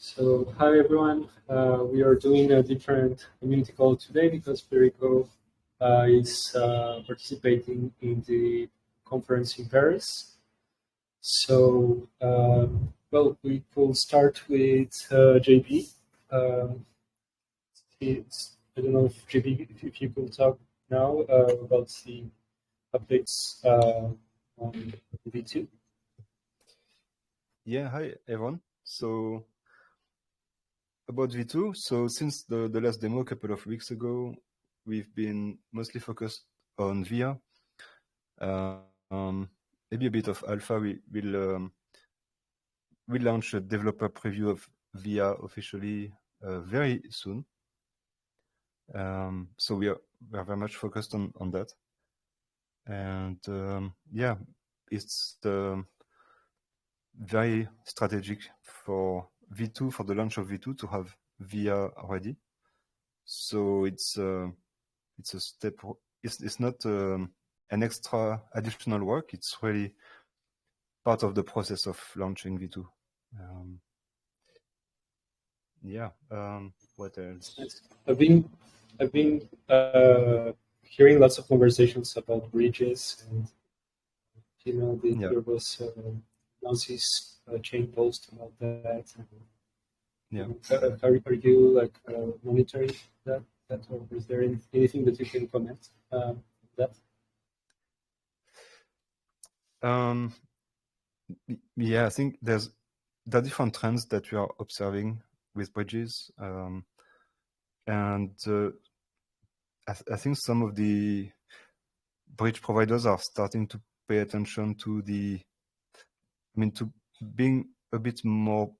So, hi everyone. We are doing a different community call today because Federico is participating in the conference in Paris. So, well, we will start with JP. I don't know if JP, if you could talk now about the updates on V2. Yeah, hi everyone. So about V2, so since the last demo a couple of weeks ago, we've been mostly focused on VIA. Maybe a bit of alpha. We'll launch a developer preview of VIA officially very soon. So we are very much focused on that. And yeah, it's very strategic for V2, for the launch of V2, to have VIA ready. So it's a step. It's not an extra additional work. It's really part of the process of launching V2. Yeah. What else? I've been hearing lots of conversations about bridges, and there was Nancy's chain post about that. Yeah. Are you like monitoring that, or is there anything that you can comment on that? Yeah, I think there are different trends that we are observing with bridges, and I think some of the bridge providers are starting to pay attention to to being a bit more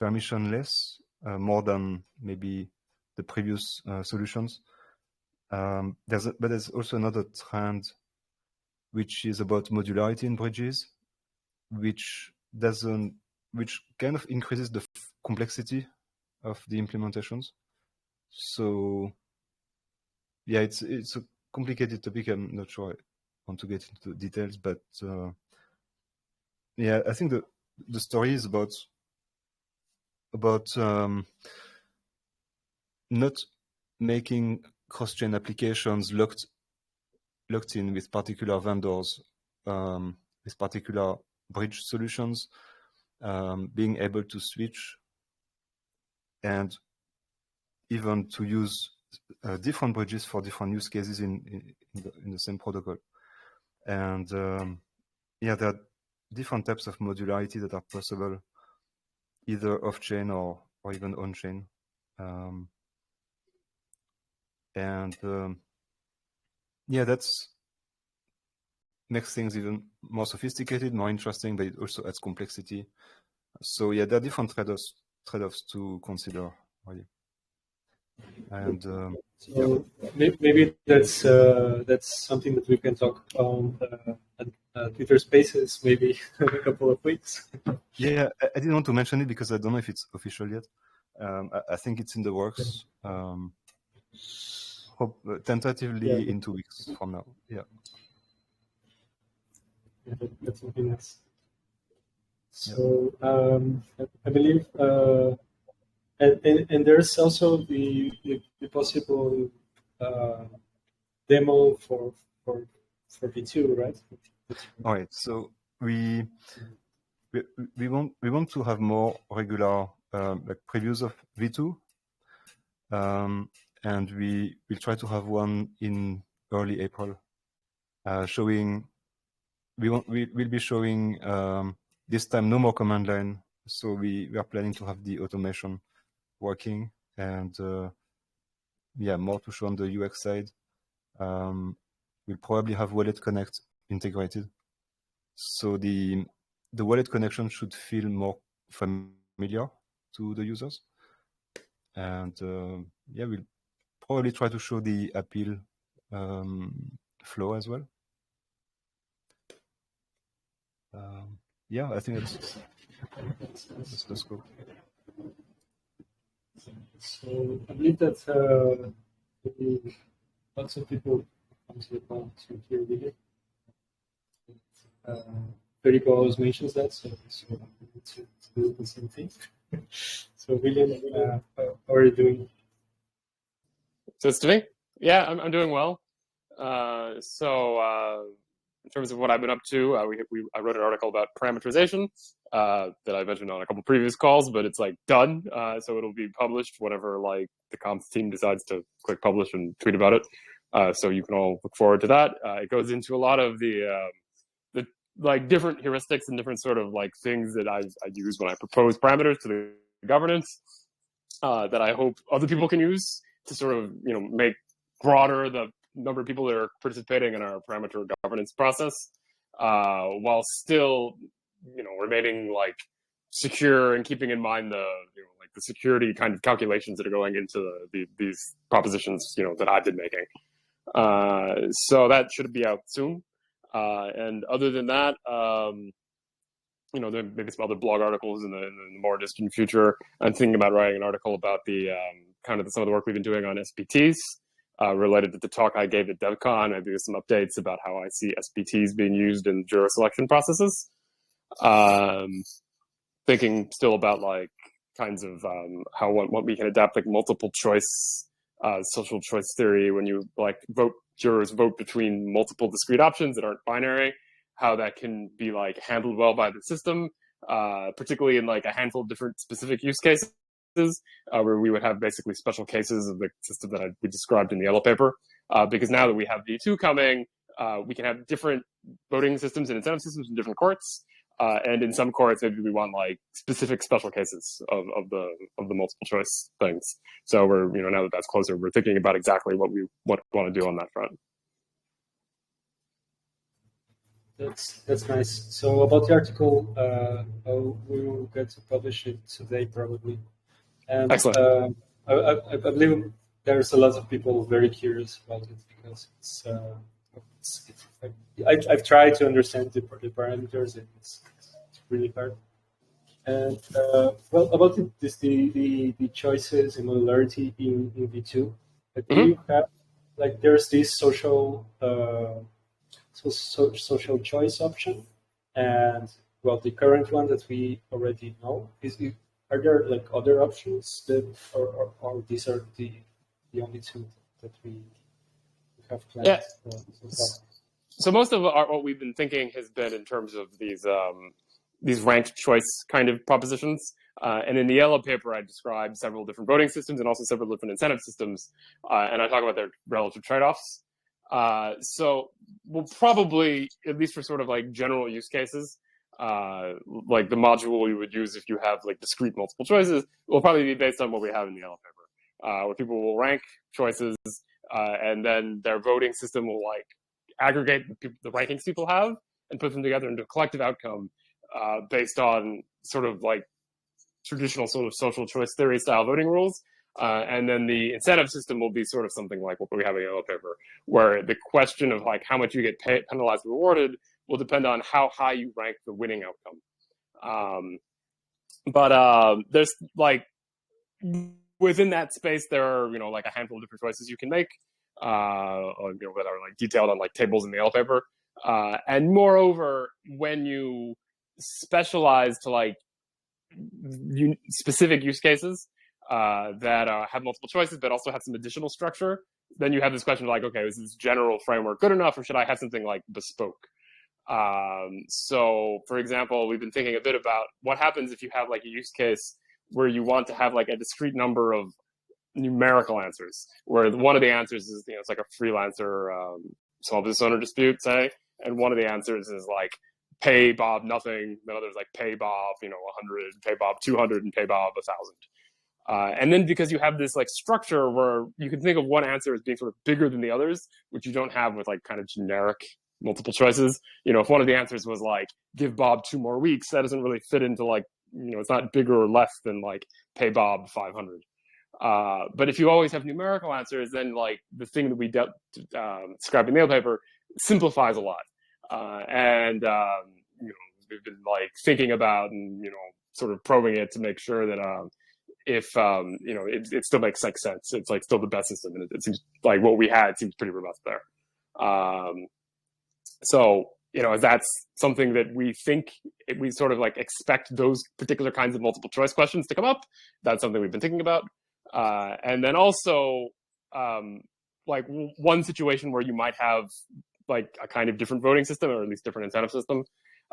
permissionless, more than maybe the previous solutions. But there's also another trend, which is about modularity in bridges, which kind of increases the complexity of the implementations. So yeah, it's a complicated topic. I'm not sure I want to get into details, but yeah, I think the story is about not making cross-chain applications locked in with particular vendors, with particular bridge solutions, being able to switch and even to use different bridges for different use cases in the same protocol. And yeah, there are different types of modularity that are possible, either off-chain or even on-chain. Yeah, that's makes things even more sophisticated, more interesting, but it also adds complexity. So yeah, there are different trade-offs to consider, really. And so maybe that's something that we can talk on at Twitter Spaces, maybe in a couple of weeks. Yeah, I didn't want to mention it because I don't know if it's official yet. I think it's in the works. Tentatively in 2 weeks from now. Yeah. That's something else. So I believe, and there's also the possible demo for V2, right? All right. So we want to have more regular like previews of V2, and we will try to have one in early April, showing. We'll be showing this time no more command line. So we are planning to have the automation working, and yeah, more to show on the UX side. We'll probably have Wallet Connect integrated, so the wallet connection should feel more familiar to the users. And yeah, we'll probably try to show the appeal flow as well. Yeah, I think that's the scope. So I believe that lots of people come to the call to hear video. Federico always mentions that, so we need to do the same thing. So William, how are you doing? So it's to me? Yeah, I'm doing well. In terms of what I've been up to, I wrote an article about parameterization that I mentioned on a couple previous calls, but it's like done. So it'll be published whenever like the comms team decides to click publish and tweet about it. So you can all look forward to that. It goes into a lot of the like different heuristics and different sort of like things that I use when I propose parameters to the governance that I hope other people can use to sort of make broader the number of people that are participating in our parameter governance process, while still remaining like secure and keeping in mind the like the security kind of calculations that are going into these propositions that I've been making. So that should be out soon. And other than that, there may be some other blog articles in the more distant future. I'm thinking about writing an article about the some of the work we've been doing on SPTs related to the talk I gave at DevCon. I do some updates about how I see SPTs being used in juror selection processes. Thinking still about like kinds of how what we can adapt like multiple choice social choice theory when you like jurors vote between multiple discrete options that aren't binary, how that can be like handled well by the system, particularly in like a handful of different specific use cases, where we would have basically special cases of the system that we described in the yellow paper. Because now that we have V2 coming, we can have different voting systems and incentive systems in different courts. And in some courts, maybe we want like specific special cases of the multiple choice things. So we're now that that's closer, we're thinking about exactly what we want to do on that front. That's nice. So about the article, we will get to publish it today probably. And excellent. I believe there's a lot of people very curious about it because I've tried to understand the parameters, and it's really hard. And about the choices and modularity in V2, do you have there's this social social choice option, and the current one that we already know are there like other options that or these are the only two that we have planned? Yeah. So most of what we've been thinking has been in terms of these ranked choice kind of propositions. And in the yellow paper, I described several different voting systems and also several different incentive systems. And I talk about their relative trade-offs. So we'll probably, at least for sort of like general use cases, like the module you would use if you have like discrete multiple choices, will probably be based on what we have in the yellow paper, where people will rank choices, and then their voting system will like aggregate the rankings people have and put them together into a collective outcome based on sort of like traditional sort of social choice theory style voting rules. And then the incentive system will be sort of something like what we have in the yellow paper, where the question of like how much you get penalized or rewarded will depend on how high you rank the winning outcome. But there's like within that space, there are like a handful of different choices you can make, that are like detailed on like tables in the yellow paper. And moreover, when you specialize to like specific use cases that have multiple choices but also have some additional structure, then you have this question of like, okay, is this general framework good enough, or should I have something like bespoke? So for example, we've been thinking a bit about what happens if you have like a use case where you want to have like a discrete number of numerical answers, where one of the answers is it's like a freelancer small business owner dispute, say, and one of the answers is like pay Bob nothing, then others like pay Bob 100, pay Bob 200, and pay Bob 1,000. And then because you have this like structure where you can think of one answer as being sort of bigger than the others, which you don't have with like kind of generic multiple choices. If one of the answers was like give Bob 2 more weeks, that doesn't really fit into like it's not bigger or less than like pay Bob 500. But if you always have numerical answers, then like the thing that we described in the paper simplifies a lot. And we've been like thinking about and sort of probing it to make sure that if it still makes like sense, it's like still the best system, and it seems like what we had seems pretty robust there. So that's something that we think we sort of like expect those particular kinds of multiple choice questions to come up. That's something we've been thinking about. And then also, like one situation where you might have like a kind of different voting system, or at least different incentive system,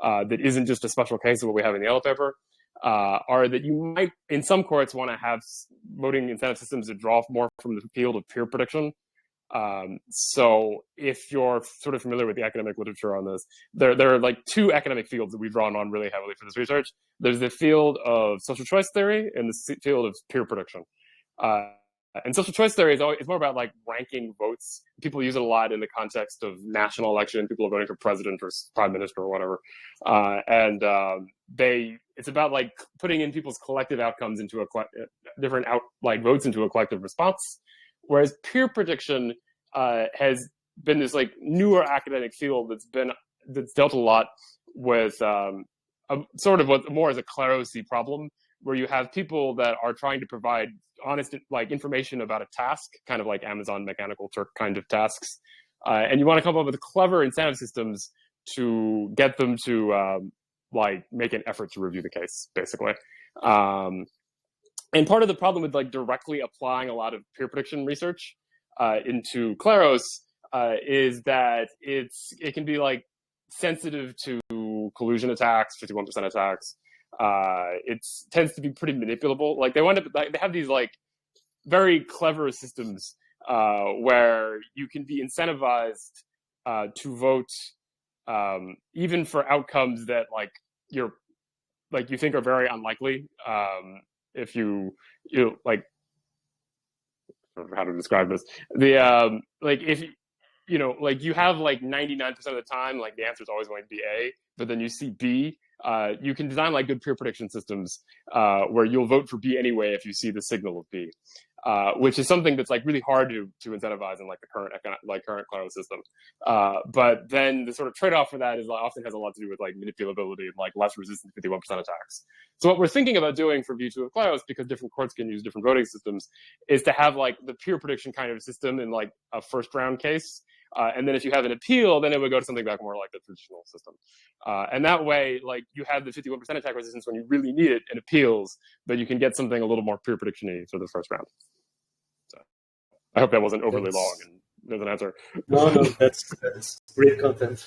that isn't just a special case of what we have in the yellow paper, are that you might, in some courts, want to have voting incentive systems that draw more from the field of peer prediction. So if you're sort of familiar with the academic literature on this, there are like two academic fields that we've drawn on really heavily for this research. There's the field of social choice theory and the field of peer prediction. And social choice theory is more about like ranking votes. People use it a lot in the context of national election. People are voting for president or prime minister or whatever. It's about like putting in people's collective outcomes into a votes into a collective response. Whereas peer prediction has been this like newer academic field that's dealt a lot with sort of what more as a Kleros-y problem, where you have people that are trying to provide honest like information about a task, kind of like Amazon Mechanical Turk kind of tasks, and you want to come up with clever incentive systems to get them to like make an effort to review the case, basically. And part of the problem with like directly applying a lot of peer prediction research into Kleros is that it can be like sensitive to collusion attacks, 51% attacks. It tends to be pretty manipulable. Like they have these like very clever systems where you can be incentivized to vote even for outcomes that like you think are very unlikely. If you like, I don't know how to describe this. Like if you have like 99% of the time, like the answer is always going to be A, but then you see B, you can design like good peer prediction systems where you'll vote for B anyway if you see the signal of B, which is something that's like really hard to incentivize in like the current Kleros system. But then the sort of trade-off for that is often has a lot to do with like manipulability and like less resistant to 51% attacks. So what we're thinking about doing for V2 of Kleros, because different courts can use different voting systems, is to have like the peer prediction kind of system in like a first round case. And then if you have an appeal, then it would go to something back more like the traditional system. And that way, like you have the 51% attack resistance when you really need it in appeals, but you can get something a little more peer prediction-y for the first round. So I hope that wasn't overly long and there's an answer. No, that's great content.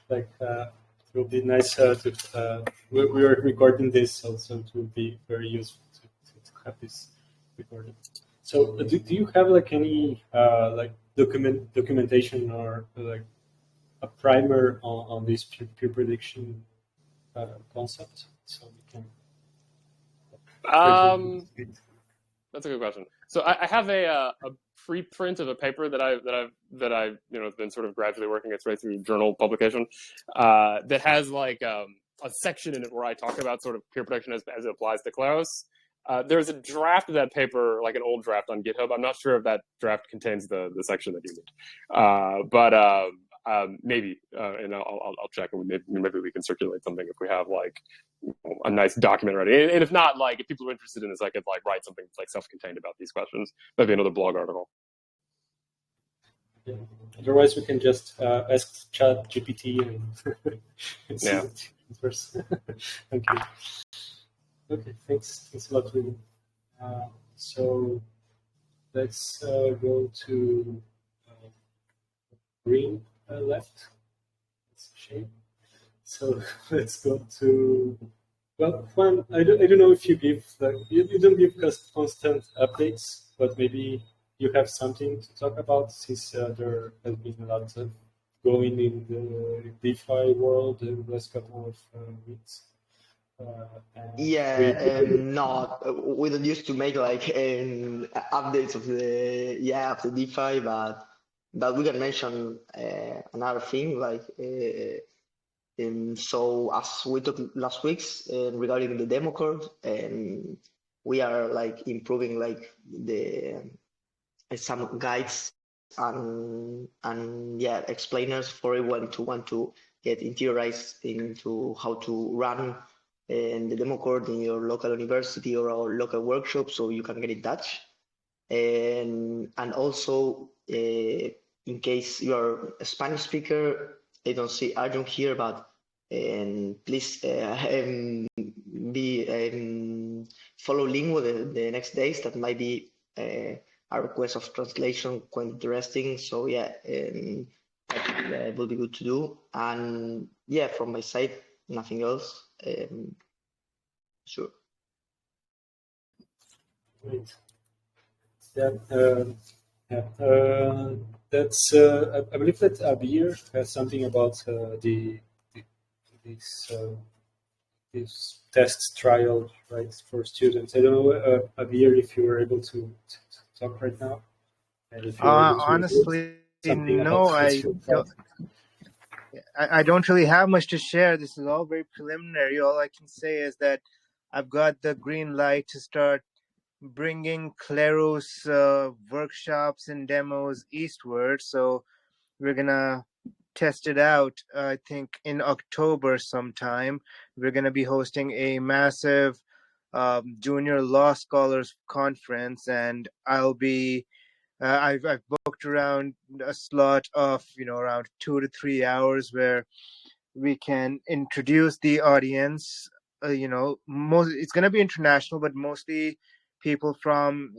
Like it will be nice to we are recording this also. It will be very useful to have this recorded. So do you have like any like documentation or like a primer on this peer prediction concept, so we can that's a good question. So I have a preprint of a paper that I've been sort of gradually working its way through journal publication that has like a section in it where I talk about sort of peer prediction as it applies to Kleros. There's a draft of that paper, like an old draft on GitHub. I'm not sure if that draft contains the section that you need, but maybe, and I'll check, and maybe we can circulate something if we have like a nice document ready. And if not, like if people are interested in this, I could like write something like self-contained about these questions. Maybe another blog article. Yeah. Otherwise, we can just ask ChatGPT and see it first. Thank you. Okay, thanks a lot, Ruben. So let's go to green left. That's a shame. So let's go to, well, Juan, I don't know if you give, you don't give constant updates, but maybe you have something to talk about, since there has been a lot of going in the DeFi world in the last couple of weeks. We don't used to make like updates of the DeFi, but we can mention another thing like so as we talked last weeks regarding the demo code, and we are like improving like some guides and explainers for everyone to want to get interiorized into how to run the demo code in your local university or our local workshop, so you can get in touch. And also in case you're a Spanish speaker, I don't see urgent here, but please be follow link with the next days. That might be a request of translation quite interesting. So yeah, it will be good to do. And yeah, from my side, nothing else. Sure. Great. Yeah. Yeah. That's. I believe that Abir has something about this this test trial, right, for students. I don't know, Abir, if you were able to talk right now, and if you're able to reveal Honestly, something no, about what's your thought. I don't really have much to share. This is all very preliminary. All I can say is that I've got the green light to start bringing Kleros workshops and demos eastward. So we're gonna test it out. I think in October sometime. We're gonna be hosting a massive junior law scholars conference, and I'll be. I've booked around a slot of around 2 to 3 hours where we can introduce the audience. Most it's going to be international, but mostly people from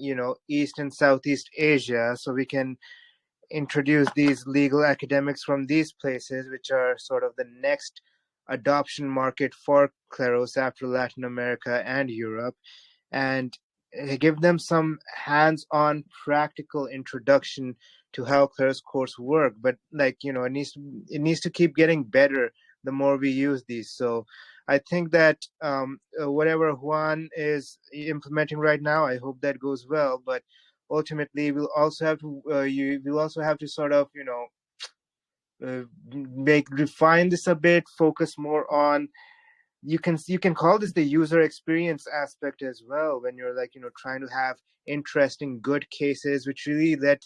East and Southeast Asia, so we can introduce these legal academics from these places, which are sort of the next adoption market for Kleros after Latin America and Europe, and give them some hands-on practical introduction to how Kleros course work. But it needs to keep getting better the more we use these. So I think that whatever Juan is implementing right now, I hope that goes well. But ultimately, we'll also have to sort of refine this a bit, focus more on. You can call this the user experience aspect as well, when you're trying to have interesting good cases which really let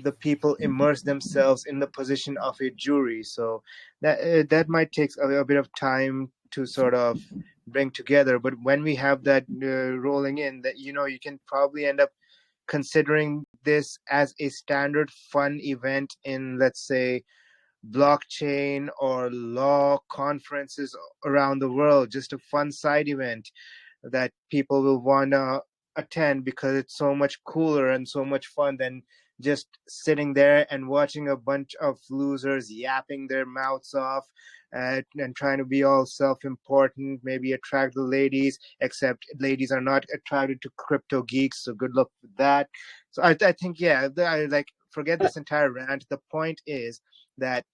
the people immerse themselves in the position of a jury. So that might take a bit of time to sort of bring together, but when we have that rolling in, that you can probably end up considering this as a standard fun event in, let's say, blockchain or law conferences around the world, just a fun side event that people will want to attend because it's so much cooler and so much fun than just sitting there and watching a bunch of losers yapping their mouths off and trying to be all self-important, maybe attract the ladies, except ladies are not attracted to crypto geeks, so good luck with that. So I think, yeah, forget this entire rant. The point is that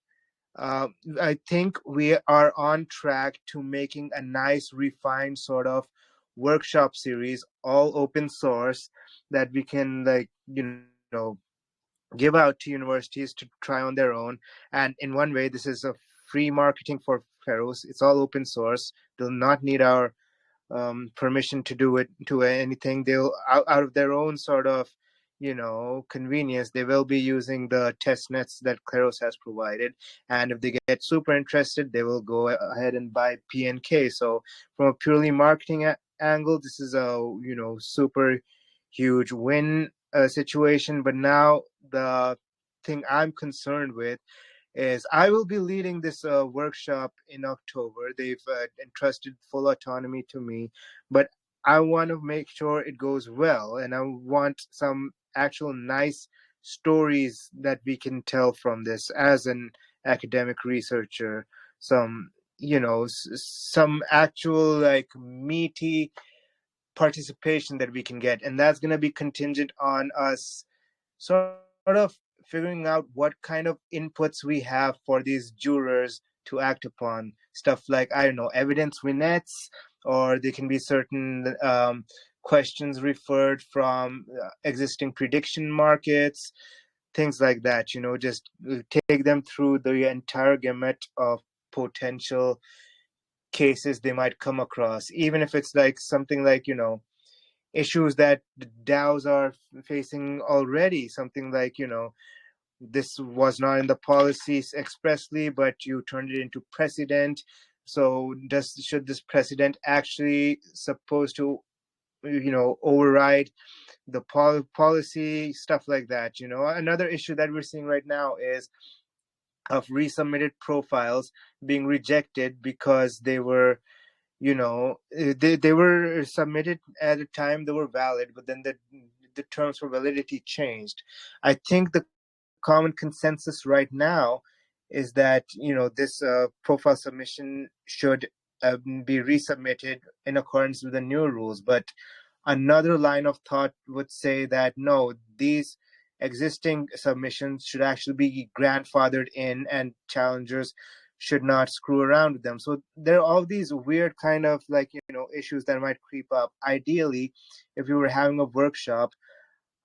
uh, I think we are on track to making a nice, refined sort of workshop series, all open source, that we can give out to universities to try on their own. And in one way, this is a free marketing for Kleros. It's all open source. They'll not need our permission to do it to anything. They'll out of their own sort of convenience, they will be using the test nets that Kleros has provided, and if they get super interested, they will go ahead and buy PNK. So from a purely marketing angle, this is a super huge win situation. But now the thing I'm concerned with is I will be leading this workshop in October. They've entrusted full autonomy to me, but I want to make sure it goes well, and I want some actual nice stories that we can tell from this as an academic researcher. Some, some actual meaty participation that we can get, and that's going to be contingent on us sort of figuring out what kind of inputs we have for these jurors to act upon. Stuff like, I don't know, evidence vignettes, or there can be certain questions referred from existing prediction markets, things like that. Just take them through the entire gamut of potential cases they might come across, even if it's like something like issues that the DAOs are facing already. Something like this was not in the policies expressly, but you turned it into precedent. So should this precedent actually supposed to override the policy, stuff like that. Another issue that we're seeing right now is of resubmitted profiles being rejected because they were, they were submitted at a time they were valid, but then the terms for validity changed. I think the common consensus right now is that this profile submission should be resubmitted in accordance with the new rules. But another line of thought would say that no, these existing submissions should actually be grandfathered in, and challengers should not screw around with them. So there are all these weird kind of issues that might creep up. Ideally, if we were having a workshop,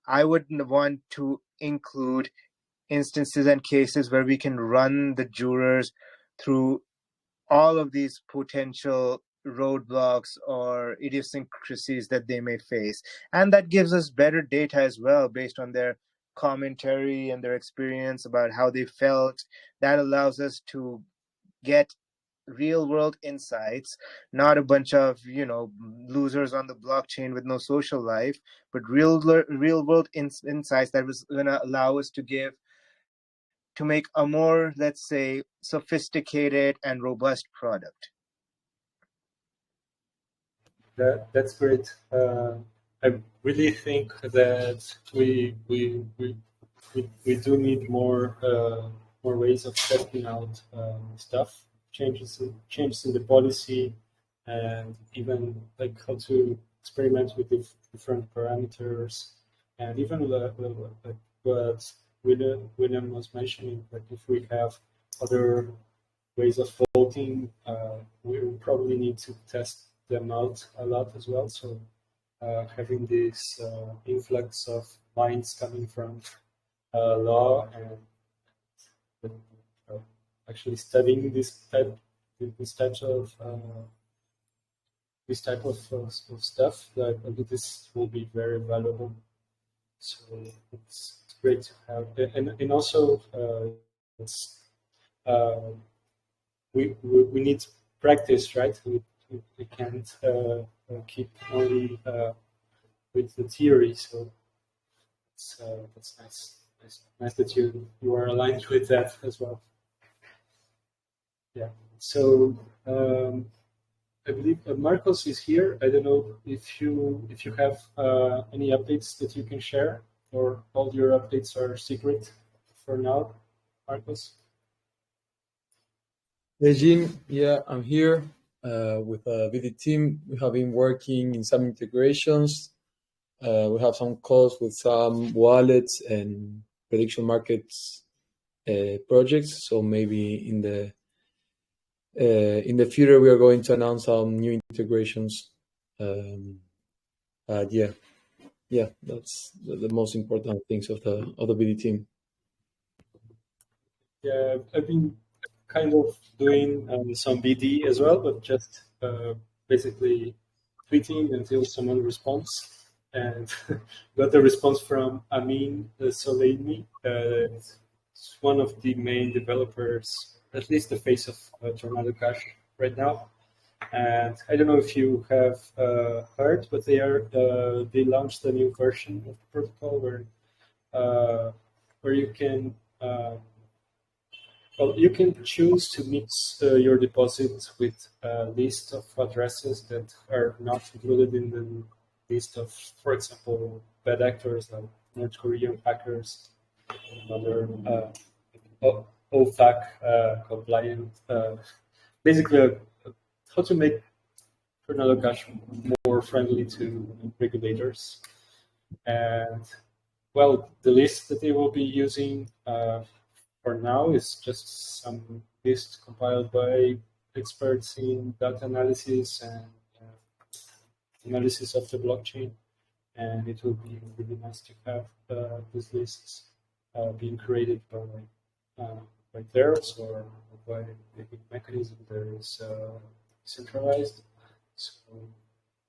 I would want to include instances and cases where we can run the jurors through all of these potential roadblocks or idiosyncrasies that they may face. And that gives us better data as well based on their commentary and their experience about how they felt. That allows us to get real world insights, not a bunch of losers on the blockchain with no social life, but real world insights that was going to allow us to make a more, let's say, sophisticated and robust product. That's great. I really think that we do need more ways of testing out stuff, changes in the policy, and even like how to experiment with different parameters, and even like what William was mentioning, like if we have other ways of voting, we will probably need to test them out a lot as well. So having this influx of minds coming from law and actually studying this type of stuff, like this will be very valuable. So it's great to have, and also it's we need practice, right? We can't keep only with the theory. So that's nice that you are aligned with that as well. Yeah. So I believe Marcos is here. I don't know if you have any updates that you can share, or all your updates are secret for now, Marcos. Hey, Jim. Yeah, I'm here with the VD team. We have been working in some integrations. We have some calls with some wallets and prediction markets projects. So maybe in the future, we are going to announce some new integrations. Yeah, that's the most important things of the VD team. Yeah, I've been kind of doing some BD as well, but just basically tweeting until someone responds, and got a response from Amin Soleimi. It's one of the main developers, at least the face of Tornado Cash right now. And I don't know if you have heard, but they launched a new version of the protocol where you can you can choose to mix your deposit with a list of addresses that are not included in the list of, for example, bad actors like North Korean hackers, other OFAC compliant. Basically, how to make Tornado Cash more friendly to regulators. And well, the list that they will be using for now is just some list compiled by experts in data analysis and analysis of the blockchain. And it will be really nice to have these lists being created by Kleros or by the mechanism that is centralized. So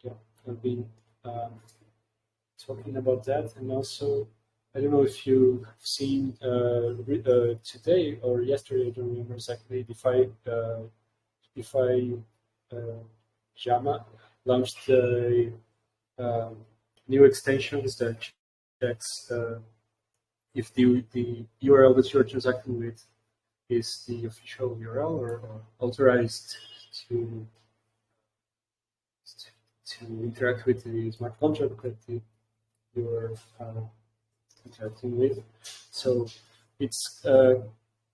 yeah, I've been talking about that, and also I don't know if you've seen today or yesterday, I don't remember exactly, DeFi Jama launched new extensions that checks if the URL that you're transacting with is the official URL or authorized to interact with the smart contract that you're interacting with. So it's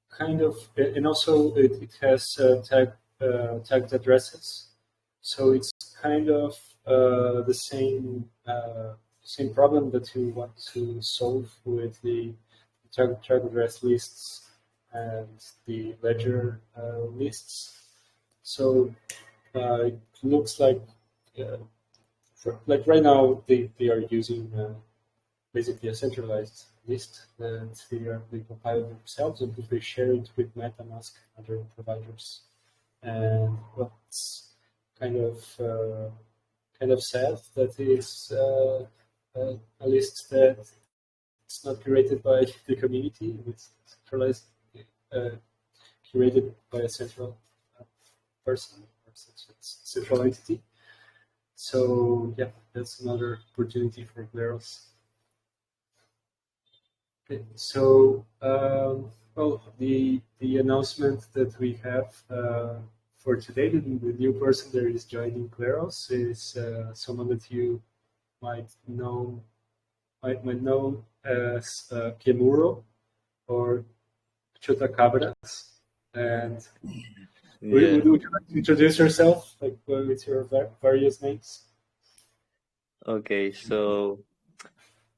kind of, and also it has tagged addresses. So it's kind of the same problem that you want to solve with the tag address lists and the ledger lists. So it looks like right now they are using basically a centralized list, and they compile it themselves and they share it with MetaMask and other providers. And well, it's kind of sad that is a list that it's not curated by the community. It's centralized, curated by a central person or central entity. So yeah, that's another opportunity for Kleros. Okay, so well, the announcement that we have for today, the new person that is joining Kleros is someone that you might know as Kemuro or Chotacabras. And would you like to introduce yourself, like with your various names? Okay, so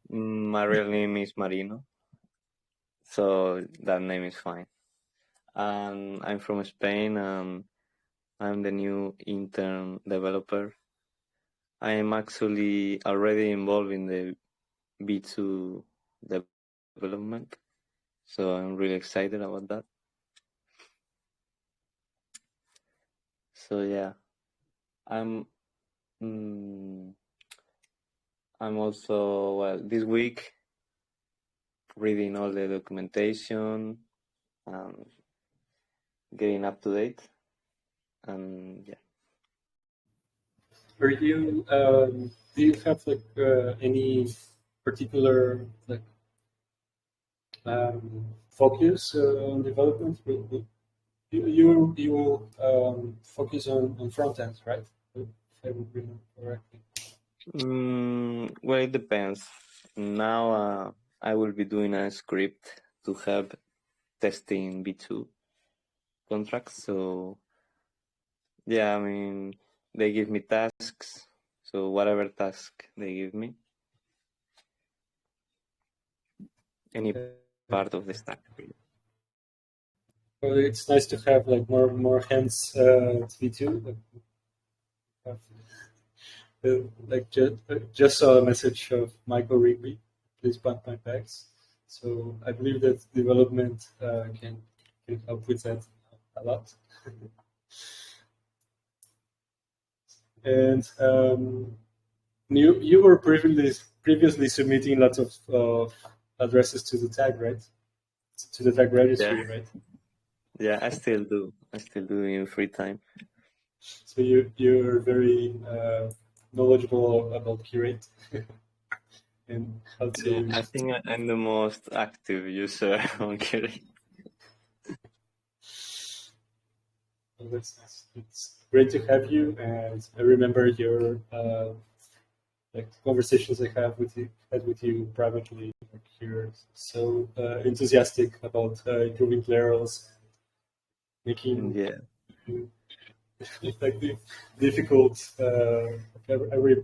my real name is Marino, so that name is fine. And I'm from Spain, and I'm the new intern developer. I am actually already involved in the B2 development, so I'm really excited about that. So yeah, I'm also, well, this week reading all the documentation and getting up to date, and yeah. Are you do you have like any particular like focus on development? You focus on front end, right? If I would remember correctly. Well, it depends. Now I will be doing a script to help testing B2 contracts. So yeah, I mean, they give me tasks. So whatever task they give me, any part of the stack. Well, it's nice to have like more hands at V2. Like just saw a message of Michael Rigby. Please bump my bags. So I believe that development can help with that a lot. And you were previously submitting lots of addresses to the tag, right? To the tag registry, right? Yeah, I still do in free time. So you're very knowledgeable about Curate and how to. Yeah, I think I'm the most active user on Curate. Well, that's nice. It's great to have you, and I remember your like conversations I had with you privately. Like you're so enthusiastic about improving Kleros, making like the difficult every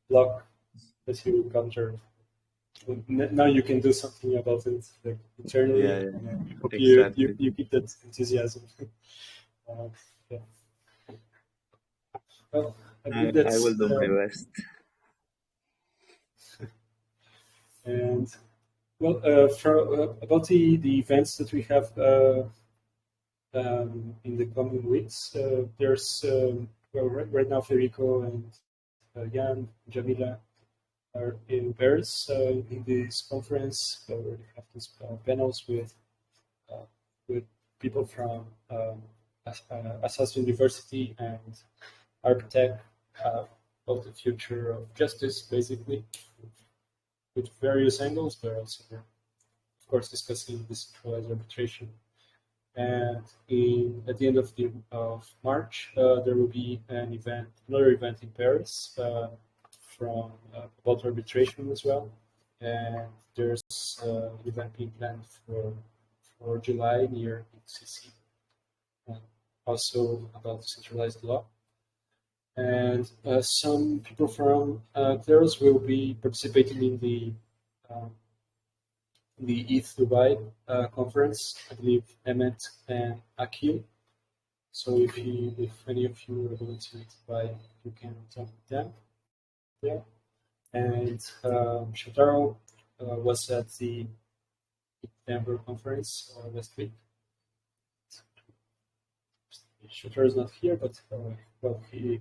block that you encounter. Now you can do something about it like internally. Yeah, and I hope exactly. you keep that enthusiasm. Yeah. Well, I will do my best. And well, about the events that we have in the coming weeks, there's well, right now Federico and Jan, Jamila are in Paris in this conference. We already have these panels with people from Assas University and Architect of the future of justice, basically, with various angles, but also, of course, discussing decentralized arbitration. And at the end of March, there will be another event in Paris from about arbitration as well. And there's an event being planned for July near UTC, also about decentralized law. And some people from Kleros will be participating in the ETH Dubai conference. I believe Emmet and Akil. So if any of you are going to Dubai, you can talk with them there. And Shotaro was at the Denver conference last week. Shotaro is not here, but well, he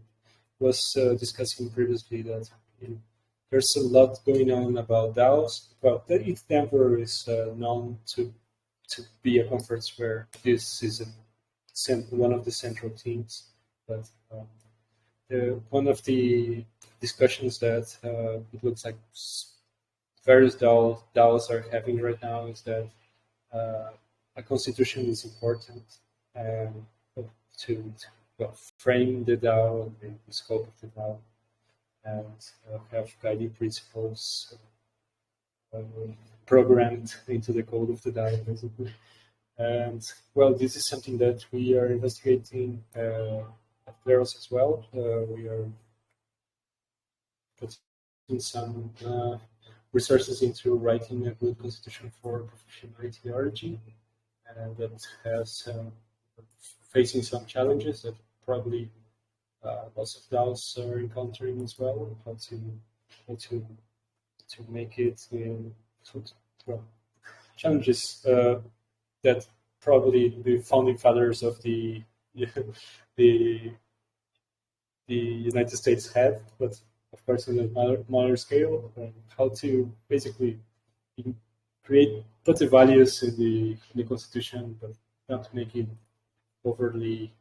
was discussing previously that there's a lot going on about DAOs. Well, the ETH Denver is known to be a conference where this is one of the central themes. But one of the discussions that it looks like various DAOs are having right now is that a constitution is important to frame the DAO and the scope of the DAO, and have guiding principles programmed into the code of the DAO, basically. And well, this is something that we are investigating at Kleros as well. We are putting some resources into writing a good constitution for professionality origin, and that has facing some challenges that probably lots of DAOs are encountering as well. How to make it challenges that probably the founding fathers of the United States had, but of course on a smaller scale. How to basically put the values in the Constitution, but not make it overly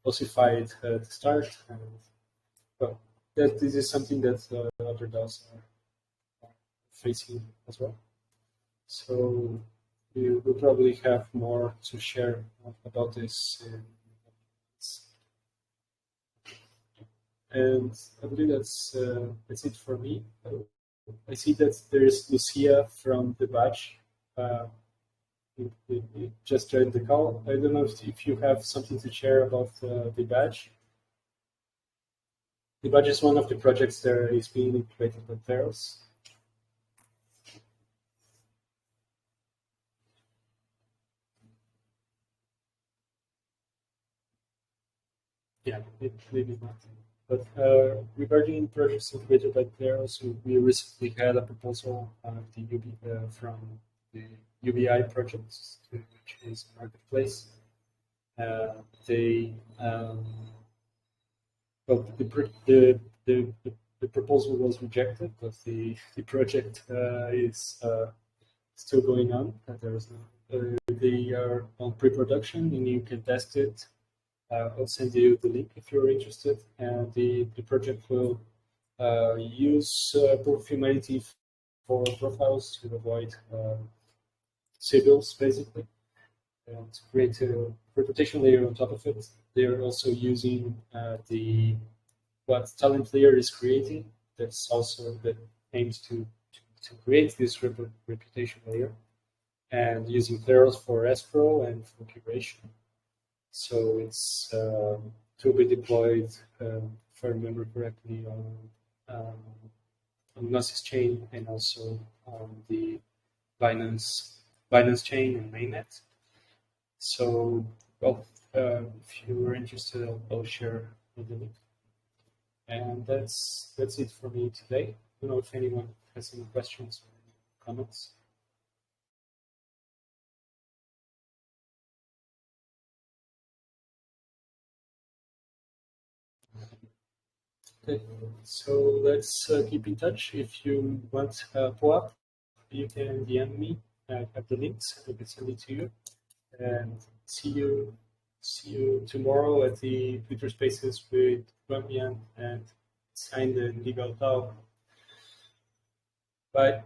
ossified at the start. And well, this is something that other DAOs are facing as well. So we will probably have more to share about this. And I believe that's it for me. I see that there is Lucia from the badge. It just joined the call. I don't know if you have something to share about the badge. The badge is one of the projects that is being integrated by Kleros. Yeah, maybe not. But regarding projects integrated by Kleros, we recently had a proposal from the UBI project, which is a marketplace. The proposal was rejected, but the project is still going on. They are on pre-production, and you can test it. I'll send you the link if you're interested. And the project will use proof of humanity for profiles to avoid civils, basically, and to create a reputation layer on top of it. They're also using what Talent Layer is creating. That aims to create this reputation layer, and using Kleros for escrow and for curation. So it's to be deployed, if I remember correctly, on Gnosis chain and also on the Binance chain and mainnet. So, well, if you are interested, I'll share the link. And that's it for me today. I don't know if anyone has any questions or comments. Okay, so let's keep in touch. If you want POAP, you can DM me. I have the links. I can send it to you. And see you tomorrow at the Twitter Spaces with Ramian and sign the legal DAO. Bye.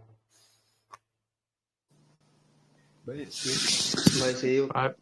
Bye. See you. Bye, see you. Bye.